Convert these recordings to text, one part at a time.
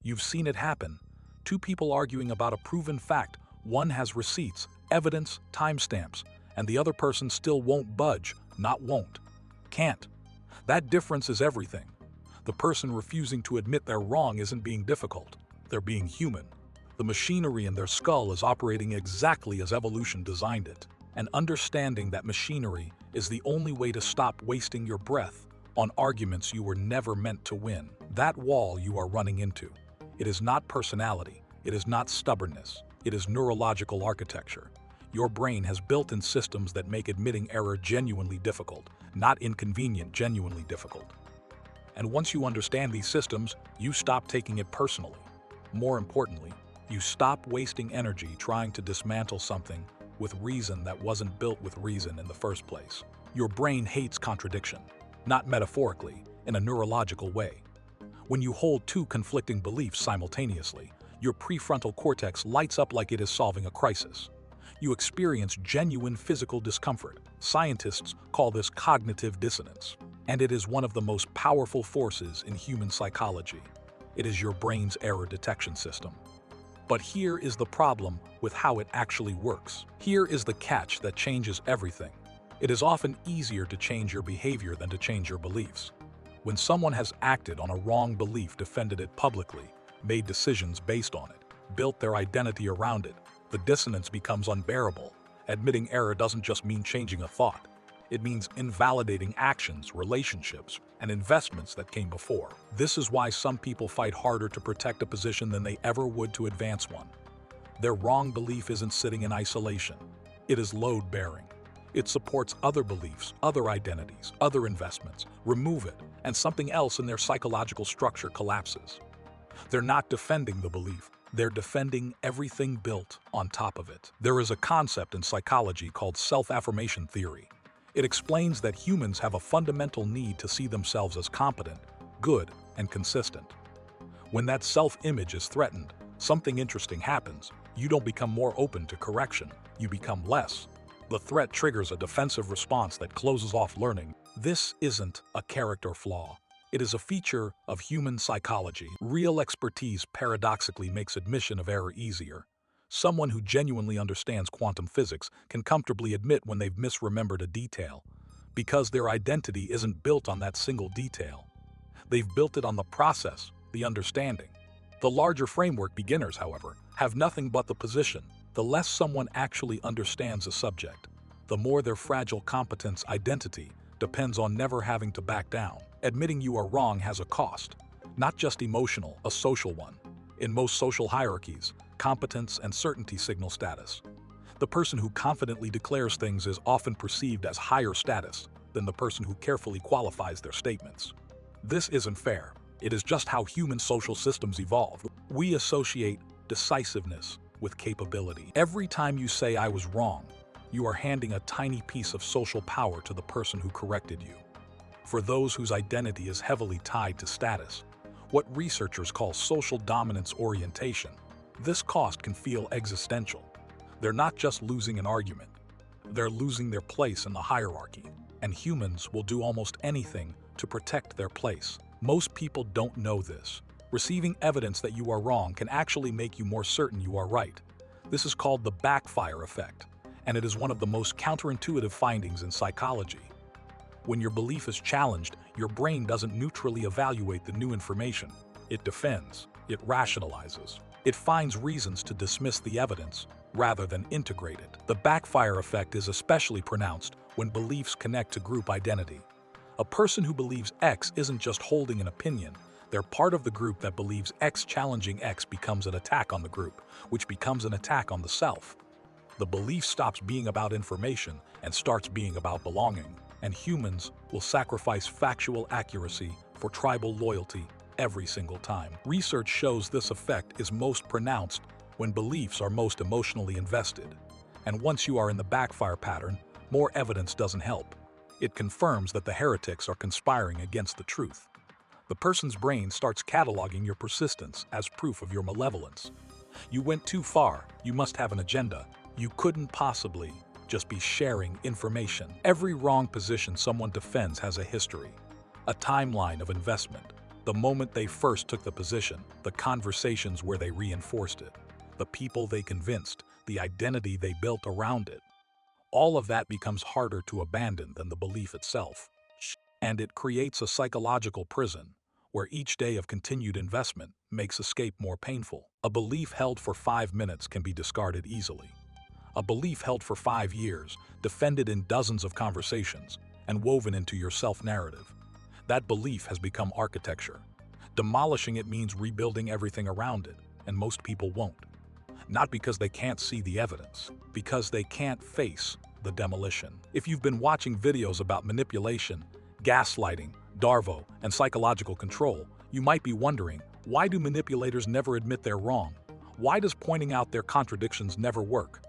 You've seen it happen. Two people arguing about a proven fact. One has receipts, evidence, timestamps, and the other person still won't budge, not won't. Can't. That difference is everything. The person refusing to admit they're wrong isn't being difficult. They're being human. The machinery in their skull is operating exactly as evolution designed it. And understanding that machinery is the only way to stop wasting your breath on arguments you were never meant to win. That wall you are running into. It is not personality. It is not stubbornness. It is neurological architecture. Your brain has built-in systems that make admitting error genuinely difficult, not inconvenient, genuinely difficult. And once you understand these systems, you stop taking it personally. More importantly, you stop wasting energy trying to dismantle something with reason that wasn't built with reason in the first place. Your brain hates contradiction, not metaphorically, in a neurological way. When you hold two conflicting beliefs simultaneously, your prefrontal cortex lights up like it is solving a crisis. You experience genuine physical discomfort. Scientists call this cognitive dissonance, and it is one of the most powerful forces in human psychology. It is your brain's error detection system. But here is the problem with how it actually works. Here is the catch that changes everything. It is often easier to change your behavior than to change your beliefs. When someone has acted on a wrong belief, defended it publicly, made decisions based on it, built their identity around it, the dissonance becomes unbearable. Admitting error doesn't just mean changing a thought. It means invalidating actions, relationships, and investments that came before. This is why some people fight harder to protect a position than they ever would to advance one. Their wrong belief isn't sitting in isolation. It is load-bearing. It supports other beliefs, other identities, other investments. Remove it, and something else in their psychological structure collapses. They're not defending the belief. They're defending everything built on top of it. There is a concept in psychology called self-affirmation theory. It explains that humans have a fundamental need to see themselves as competent, good, and consistent. When that self-image is threatened, something interesting happens. You don't become more open to correction. You become less. The threat triggers a defensive response that closes off learning. This isn't a character flaw. It is a feature of human psychology. Real expertise paradoxically makes admission of error easier. Someone who genuinely understands quantum physics can comfortably admit when they've misremembered a detail, because their identity isn't built on that single detail. They've built it on the process, the understanding. The larger framework beginners, however, have nothing but the position. The less someone actually understands a subject, the more their fragile competence identity depends on never having to back down. Admitting you are wrong has a cost, not just emotional, a social one. In most social hierarchies, competence and certainty signal status. The person who confidently declares things is often perceived as higher status than the person who carefully qualifies their statements. This isn't fair. It is just how human social systems evolve. We associate decisiveness with capability. Every time you say "I was wrong," you are handing a tiny piece of social power to the person who corrected you. For those whose identity is heavily tied to status, what researchers call social dominance orientation, this cost can feel existential. They're not just losing an argument, they're losing their place in the hierarchy, and humans will do almost anything to protect their place. Most people don't know this. Receiving evidence that you are wrong can actually make you more certain you are right. This is called the backfire effect, and it is one of the most counterintuitive findings in psychology. When your belief is challenged, your brain doesn't neutrally evaluate the new information. It defends, it rationalizes. It finds reasons to dismiss the evidence rather than integrate it. The backfire effect is especially pronounced when beliefs connect to group identity. A person who believes X isn't just holding an opinion. They're part of the group that believes X. Challenging X becomes an attack on the group, which becomes an attack on the self. The belief stops being about information and starts being about belonging. And humans will sacrifice factual accuracy for tribal loyalty every single time. Research shows this effect is most pronounced when beliefs are most emotionally invested. And once you are in the backfire pattern, more evidence doesn't help. It confirms that the heretics are conspiring against the truth. The person's brain starts cataloging your persistence as proof of your malevolence. You went too far. You must have an agenda. You couldn't possibly just be sharing information. Every wrong position someone defends has a history, a timeline of investment, The moment they first took the position, the conversations where they reinforced it, the people they convinced, the identity they built around it. All of that becomes harder to abandon than the belief itself. And it creates a psychological prison, where each day of continued investment makes escape more painful. A belief held for 5 minutes can be discarded easily. A belief held for 5 years, defended in dozens of conversations, and woven into your self-narrative. That belief has become architecture. Demolishing it means rebuilding everything around it, and most people won't. Not because they can't see the evidence, because they can't face the demolition. If you've been watching videos about manipulation, gaslighting, Darvo, and psychological control, you might be wondering, why do manipulators never admit they're wrong? Why does pointing out their contradictions never work?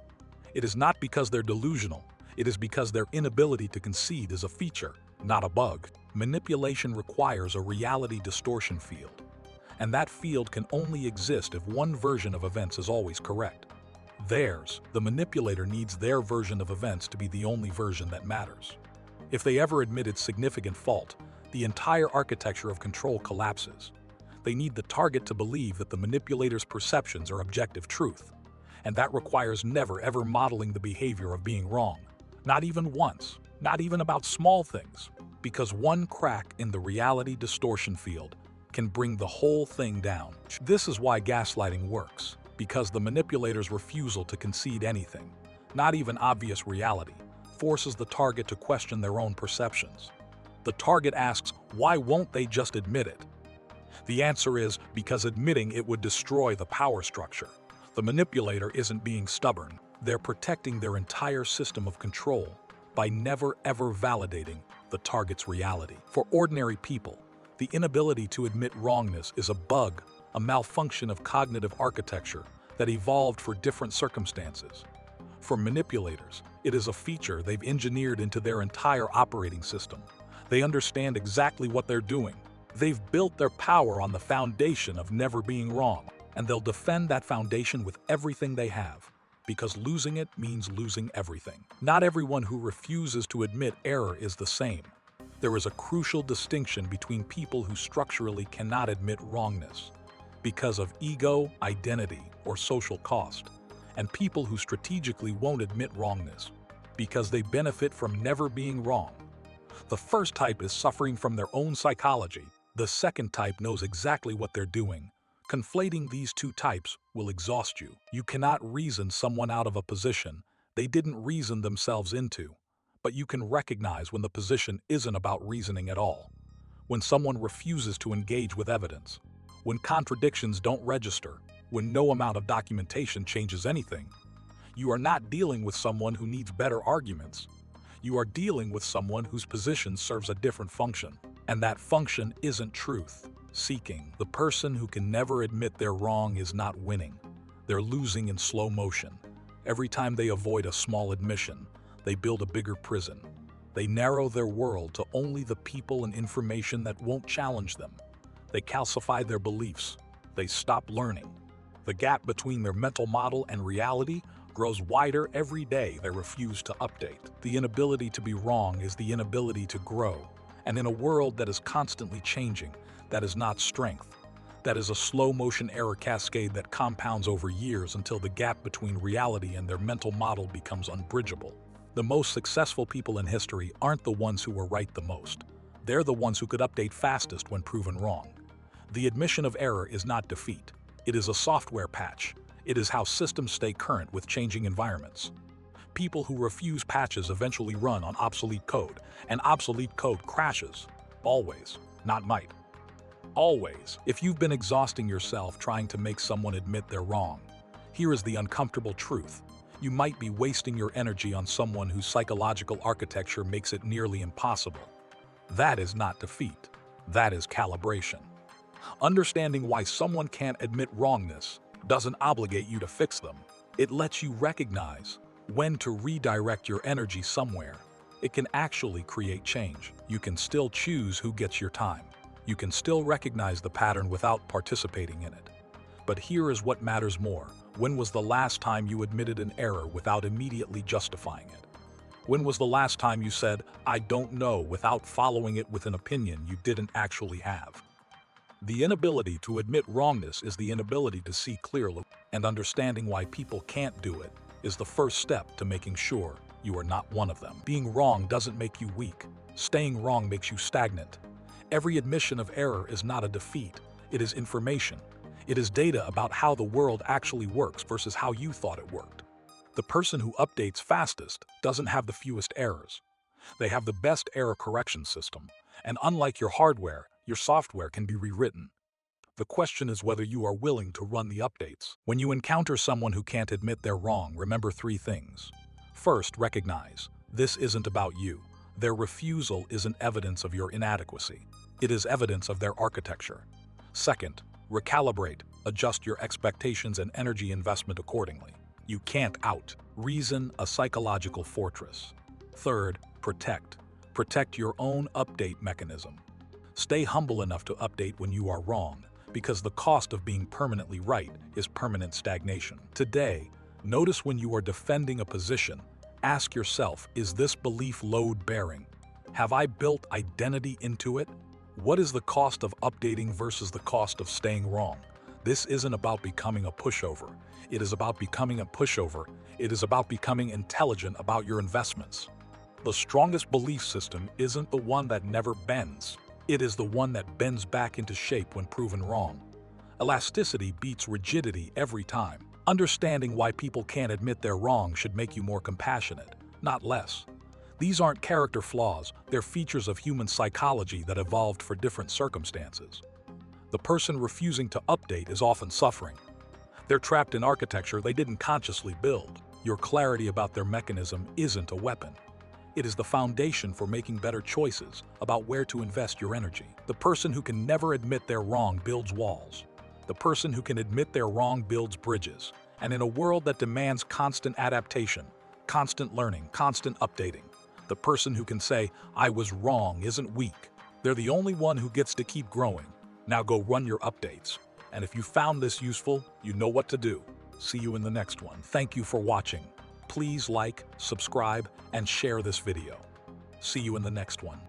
It is not because they're delusional. It is because their inability to concede is a feature, not a bug. Manipulation requires a reality distortion field, and that field can only exist if one version of events is always correct. Theirs, the manipulator needs their version of events to be the only version that matters. If they ever admitted significant fault, the entire architecture of control collapses. They need the target to believe that the manipulator's perceptions are objective truth, and that requires never ever modeling the behavior of being wrong. Not even once, not even about small things, because one crack in the reality distortion field can bring the whole thing down. This is why gaslighting works, because the manipulator's refusal to concede anything, not even obvious reality, forces the target to question their own perceptions. The target asks, why won't they just admit it? The answer is because admitting it would destroy the power structure. The manipulator isn't being stubborn. They're protecting their entire system of control by never ever validating the target's reality. For ordinary people, the inability to admit wrongness is a bug, a malfunction of cognitive architecture that evolved for different circumstances. For manipulators, it is a feature they've engineered into their entire operating system. They understand exactly what they're doing. They've built their power on the foundation of never being wrong, and they'll defend that foundation with everything they have, because losing it means losing everything. Not everyone who refuses to admit error is the same. There is a crucial distinction between people who structurally cannot admit wrongness because of ego, identity, or social cost, and people who strategically won't admit wrongness because they benefit from never being wrong. The first type is suffering from their own psychology. The second type knows exactly what they're doing. Conflating these two types will exhaust you. You cannot reason someone out of a position they didn't reason themselves into, but you can recognize when the position isn't about reasoning at all. When someone refuses to engage with evidence, when contradictions don't register, when no amount of documentation changes anything, you are not dealing with someone who needs better arguments. You are dealing with someone whose position serves a different function, and that function isn't truth seeking. The person who can never admit they're wrong is not winning. They're losing in slow motion. Every time they avoid a small admission, they build a bigger prison. They narrow their world to only the people and information that won't challenge them. They calcify their beliefs. They stop learning. The gap between their mental model and reality grows wider every day they refuse to update. The inability to be wrong is the inability to grow. And in a world that is constantly changing, that is not strength. That is a slow-motion error cascade that compounds over years until the gap between reality and their mental model becomes unbridgeable. The most successful people in history aren't the ones who were right the most. They're the ones who could update fastest when proven wrong. The admission of error is not defeat. It is a software patch. It is how systems stay current with changing environments. People who refuse patches eventually run on obsolete code, and obsolete code crashes. Always, not might. Always. If you've been exhausting yourself trying to make someone admit they're wrong, here is the uncomfortable truth. You might be wasting your energy on someone whose psychological architecture makes it nearly impossible. That is not defeat. That is calibration. Understanding why someone can't admit wrongness doesn't obligate you to fix them. It lets you recognize when to redirect your energy somewhere. It can actually create change. You can still choose who gets your time. You can still recognize the pattern without participating in it. But here is what matters more. When was the last time you admitted an error without immediately justifying it? When was the last time you said, "I don't know," without following it with an opinion you didn't actually have? The inability to admit wrongness is the inability to see clearly, and understanding why people can't do it is the first step to making sure you are not one of them. Being wrong doesn't make you weak. Staying wrong makes you stagnant. Every admission of error is not a defeat. It is information. It is data about how the world actually works versus how you thought it worked. The person who updates fastest doesn't have the fewest errors. They have the best error correction system, and unlike your hardware, your software can be rewritten. The question is whether you are willing to run the updates. When you encounter someone who can't admit they're wrong, remember three things. First, recognize this isn't about you. Their refusal isn't evidence of your inadequacy. It is evidence of their architecture. Second, recalibrate, adjust your expectations and energy investment accordingly. You can't out-reason a psychological fortress. Third, protect. Protect your own update mechanism. Stay humble enough to update when you are wrong, because the cost of being permanently right is permanent stagnation. Today, notice when you are defending a position, ask yourself, is this belief load-bearing? Have I built identity into it? What is the cost of updating versus the cost of staying wrong? This isn't about becoming a pushover. It is about becoming a pushover. It is about becoming intelligent about your investments. The strongest belief system isn't the one that never bends. It is the one that bends back into shape when proven wrong. Elasticity beats rigidity every time. Understanding why people can't admit they're wrong should make you more compassionate, not less. These aren't character flaws, they're features of human psychology that evolved for different circumstances. The person refusing to update is often suffering. They're trapped in architecture they didn't consciously build. Your clarity about their mechanism isn't a weapon. It is the foundation for making better choices about where to invest your energy. The person who can never admit they're wrong builds walls. The person who can admit they're wrong builds bridges. And in a world that demands constant adaptation, constant learning, constant updating, the person who can say, "I was wrong," isn't weak. They're the only one who gets to keep growing. Now go run your updates. And if you found this useful, you know what to do. See you in the next one. Thank you for watching. Please like, subscribe, and share this video. See you in the next one.